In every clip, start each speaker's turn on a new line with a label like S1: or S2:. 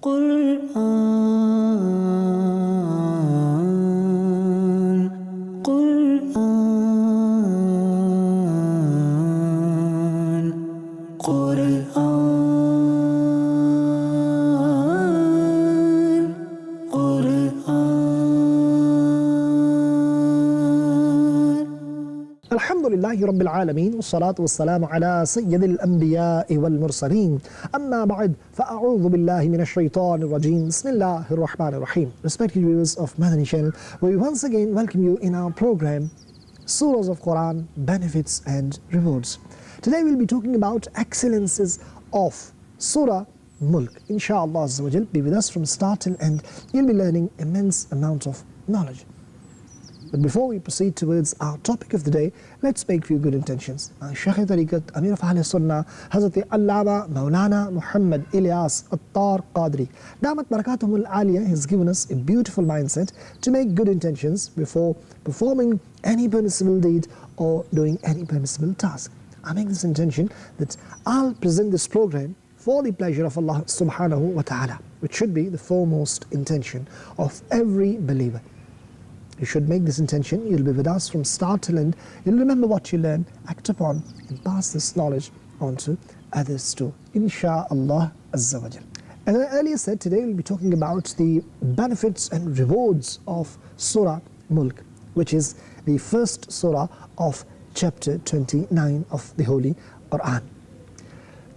S1: قرآن قرآن قرآن قرآن
S2: الحمد لله رب العالمين والصلاة والسلام على سيد الأنبياء والمرسلين أما بعد فأعوذ بالله من الشيطان الرجيم بسم الله الرحمن الرحيم. Respected viewers of Madani Channel, we once again welcome you in our program Surahs of Quran, Benefits and Rewards. Today we'll be talking about excellences of Surah Mulk. Inshallah Azza wa Jal, be with us from start till end. You'll be learning immense amount of knowledge. But before we proceed towards our topic of the day, let's make few good intentions. Shaykh Tariqat, Amir of Ahl Sunnah, Hazrat Allama Maulana Muhammad Ilyas Attar Qadri, Damat Barakatuhumul Aliyah, has given us a beautiful mindset to make good intentions before performing any permissible deed or doing any permissible task. I make this intention that I'll present this program for the pleasure of Allah subhanahu wa ta'ala, which should be the foremost intention of every believer. You should make this intention. You'll be with us from start till end. You'll remember what you learn, act upon, and pass this knowledge on to others too. Insha'Allah Azza wa Jal. As I earlier said, today we'll be talking about the benefits and rewards of Surah Mulk, which is the first surah of chapter 29 of the Holy Quran.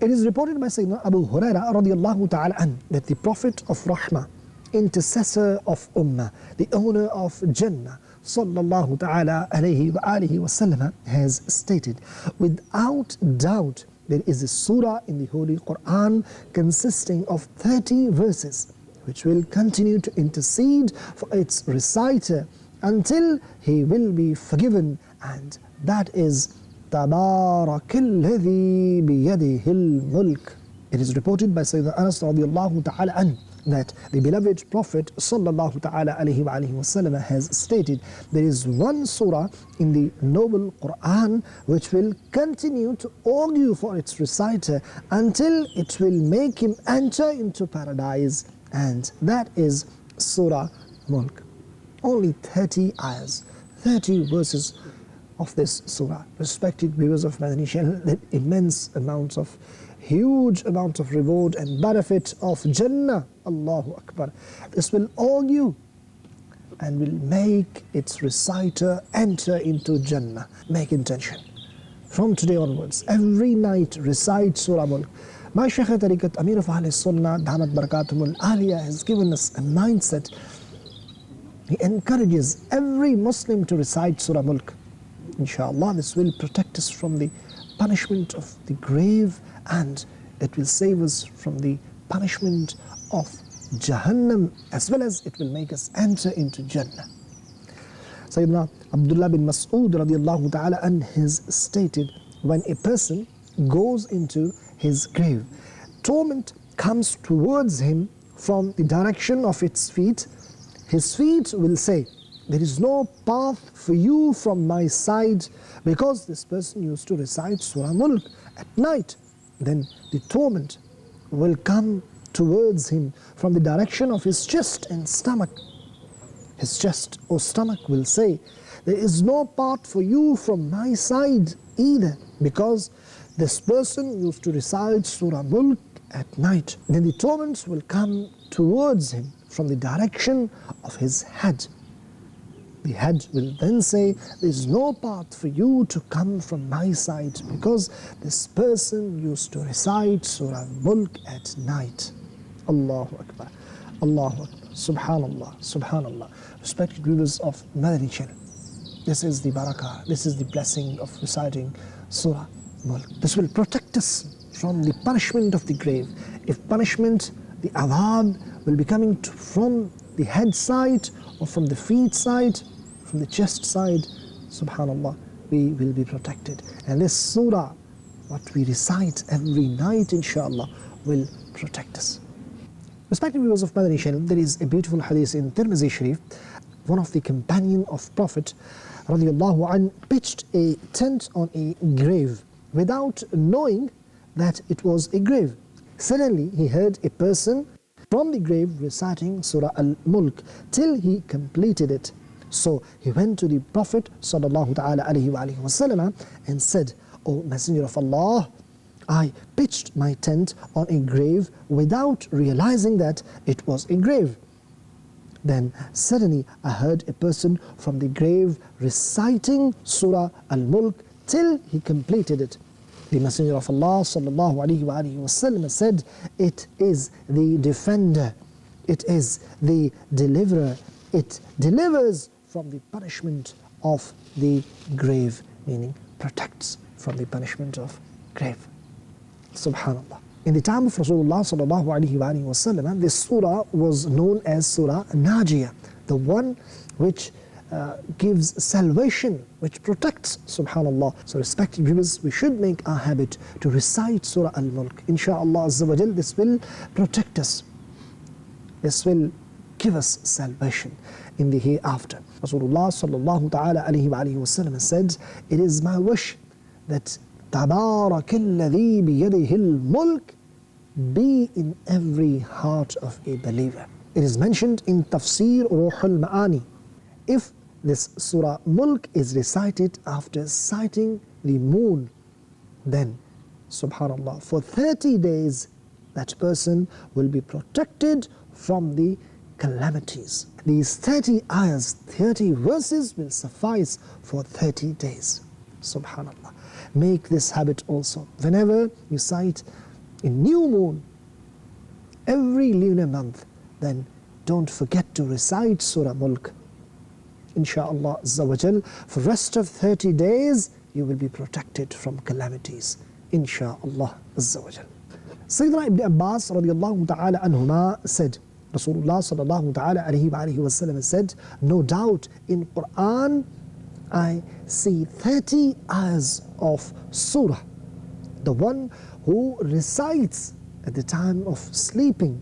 S2: It is reported by Sayyidina Abu Huraira radiallahu ta'ala an, that the Prophet of Rahmah, intercessor of Ummah, the owner of Jannah, sallallahu ta'ala alayhi wa alihi wa sallam, has stated, without doubt there is a surah in the Holy Quran consisting of 30 verses which will continue to intercede for its reciter until he will be forgiven, and that is Tabarakalladhi biyadihil mulk. It is reported by Sayyidina Anas radiallahu ta'ala an, that the beloved Prophet sallallahu ta'ala alayhi wa alihi wasallam has stated, there is one surah in the noble Quran which will continue to argue for its reciter until it will make him enter into paradise, and that is Surah Mulk. Only 30 ayahs, 30 verses of this surah. Respected viewers of Madani Channel, that immense amounts of huge amount of reward and benefit of Jannah. Allahu Akbar. This will argue and will make its reciter enter into Jannah. Make intention. From today onwards, every night recite Surah Mulk. My Shaykh Tariqat, Amir of Ahl Sunnah, Damat Barakatuhumul Aliyah, has given us a mindset. He encourages every Muslim to recite Surah Mulk. Inshallah, this will protect us from the punishment of the grave, and it will save us from the punishment of Jahannam, as well as it will make us enter into Jannah. Sayyidina Abdullah bin Mas'ud radiallahu ta'ala an has stated, when a person goes into his grave, torment comes towards him from the direction of its feet. His feet will say, there is no path for you from my side, because this person used to recite Surah Mulk at night. Then the torment will come towards him from the direction of his chest and stomach. His chest or stomach will say, there is no path for you from my side either, because this person used to recite Surah Mulk at night. Then the torments will come towards him from the direction of his head. The head will then say, there is no path for you to come from my side, because this person used to recite Surah Mulk at night. Allahu Akbar, Allahu Akbar, Subhanallah, Subhanallah. Respected viewers of Madani Channel, this is the barakah, this is the blessing of reciting Surah Mulk. This will protect us from the punishment of the grave. If punishment, the adhab, will be coming from the head side or from the feet side, from the chest side, subhanallah, we will be protected. And this surah, what we recite every night, inshallah, will protect us. Respected viewers of Madani Channel, there is a beautiful hadith in Tirmidhi Sharif. One of the companion of Prophet radiallahu anh pitched a tent on a grave without knowing that it was a grave. Suddenly he heard a person from the grave reciting Surah Al-Mulk till he completed it. So he went to the Prophet sallallahu ta'ala alayhi wa alihi wasallam and said, O Messenger of Allah, I pitched my tent on a grave without realizing that it was a grave. Then suddenly I heard a person from the grave reciting Surah Al-Mulk till he completed it. The Messenger of Allah sallallahu alayhi wa alihi wasallam said, it is the defender, it is the deliverer, it delivers from the punishment of the grave, meaning protects from the punishment of grave. Subhanallah. In the time of Rasulullah sallallahu alayhi wa alihi wasallam, this surah was known as Surah Najiyah, the one which gives salvation, which protects, subhanallah. So respected viewers, we should make our habit to recite Surah Al-Mulk. Insha'Allah Azza wa Jal, this will protect us. This will give us salvation in the hereafter. Rasulullah sallallahu ta'ala alayhi wa alihi wasallam said, it is my wish that تَبَارَكَ الَّذِي بِيَدِهِ الْمُلْكِ be in every heart of a believer. It is mentioned in Tafsir Ruhul Ma'ani. If this Surah Mulk is recited after sighting the moon, then subhanallah, for 30 days that person will be protected from the calamities. These 30 ayahs, 30 verses will suffice for 30 days. Subhanallah. Make this habit also. Whenever you sight a new moon, every lunar month, then don't forget to recite Surah Mulk. Insha'Allah Azza wa Jal, for rest of 30 days, you will be protected from calamities. Insha'Allah Azza wa Jal. Sayyidina Ibn Abbas radiallahu ta'ala anhuma said, Rasulullah sallallahu ta'ala alayhi wa alihi wasallam said, no doubt in Quran, I see 30 ayahs of Surah. The one who recites at the time of sleeping,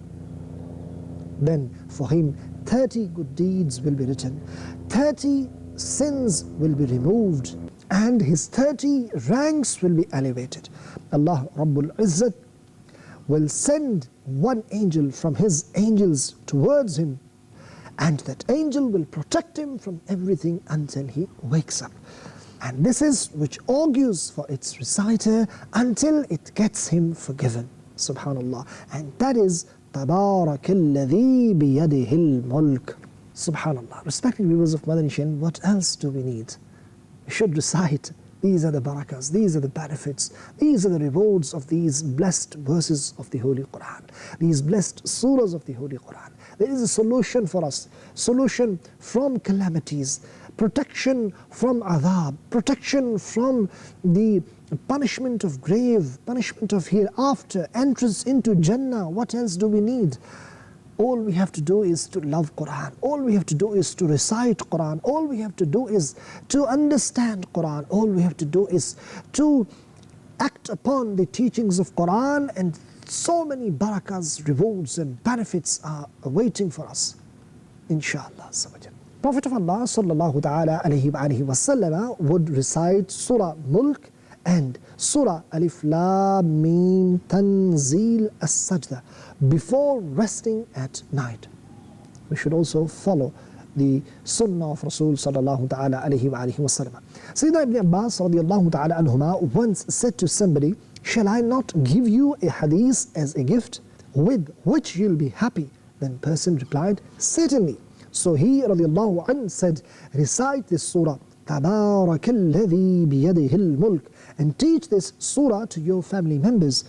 S2: then for him 30 good deeds will be written, 30 sins will be removed, and his 30 ranks will be elevated. Allah Rabbul Izzat will send one angel from his angels towards him, and that angel will protect him from everything until he wakes up. And this is which augurs for its reciter until it gets him forgiven. Subhanallah. And that is تَبَارَكَ الَّذِي بِيَدِهِ الْمُلْكِ. Subhanallah. Respected viewers of Madani Channel, what else do we need? We should recite. These are the barakas, these are the benefits, these are the rewards of these blessed verses of the Holy Quran, these blessed surahs of the Holy Quran. There is a solution for us, solution from calamities, protection from adhab, protection from the punishment of grave, punishment of hereafter, entrance into Jannah. What else do we need? All we have to do is to love Quran. All we have to do is to recite Quran. All we have to do is to understand Quran. All we have to do is to act upon the teachings of Quran, and so many barakas, rewards and benefits are awaiting for us. Inshallah. Prophet of Allah sallallahu ta'ala alayhi wa alihi wasallam would recite Surah Mulk and Surah Alif Lam Mim Tanzil As-Sajda before resting at night. We should also follow the Sunnah of Rasul sallallahu ta'ala alayhi wa alihi wasallam. Sayyidina Ibn Abbas radiallahu ta'ala anhuma once said to somebody, shall I not give you a hadith as a gift with which you'll be happy? Then person replied, certainly. So he radiallahu anhu said, recite this surah, تَبَارَكَ الَّذِي بِيَدِهِ الْمُلْكِ, and teach this surah to your family members,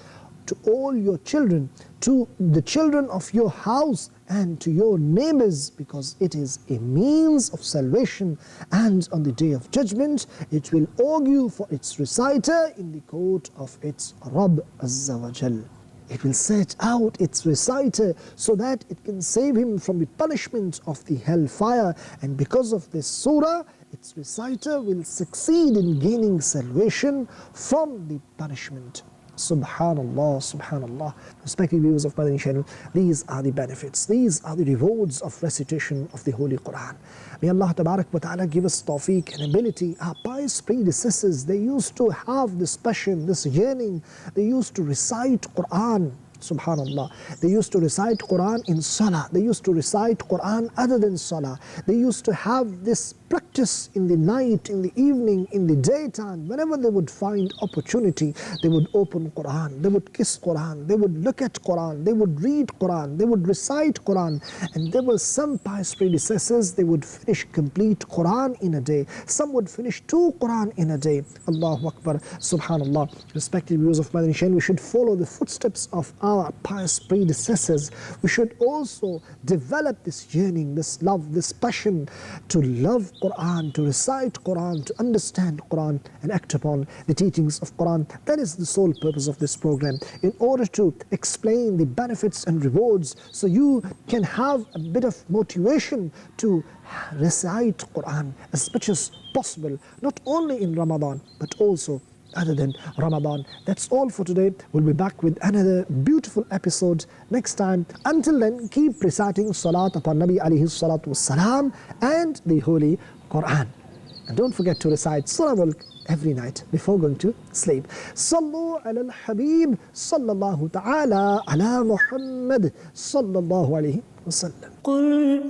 S2: to all your children, to the children of your house, and to your neighbors, because it is a means of salvation, and on the day of judgment it will augur for its reciter in the court of its Rabb Azza wa Jal. It will set out its reciter so that it can save him from the punishment of the hellfire, and because of this surah, its reciter will succeed in gaining salvation from the punishment. Subhanallah, subhanallah. Respected viewers of Madani Channel, these are the benefits, these are the rewards of recitation of the Holy Quran. May Allah Tabarak wa Ta'ala give us tawfiq and ability. Our pious predecessors, they used to have this passion, this yearning. They used to recite Quran Subhanallah. They used to recite Quran in Salah. They used to recite Quran other than Salah. They used to have this practice in the night, in the evening, in the daytime. Whenever they would find opportunity, they would open Quran, they would kiss Quran, they would look at Quran, they would read Quran, they would recite Quran. And there were some pious predecessors, they would finish complete Quran in a day. Some would finish 2 Quran in a day. Allahu Akbar, Subhanallah. Respected viewers of Madani Channel, we should follow the footsteps of our pious predecessors. We should also develop this yearning, this love, this passion to love Quran, to recite Quran, to understand Quran and act upon the teachings of Quran. That is the sole purpose of this program, in order to explain the benefits and rewards, so you can have a bit of motivation to recite Quran as much as possible, not only in Ramadan but also other than Ramadan. That's all for today. We'll be back with another beautiful episode next time. Until then, keep reciting Salat upon Nabi alayhi salatu wassalam and the Holy Quran. And don't forget to recite Surah Mulk every night before going to sleep. Sallu ala al-Habib, sallallahu ta'ala ala Muhammad, sallallahu alayhi wa sallam.
S1: Quran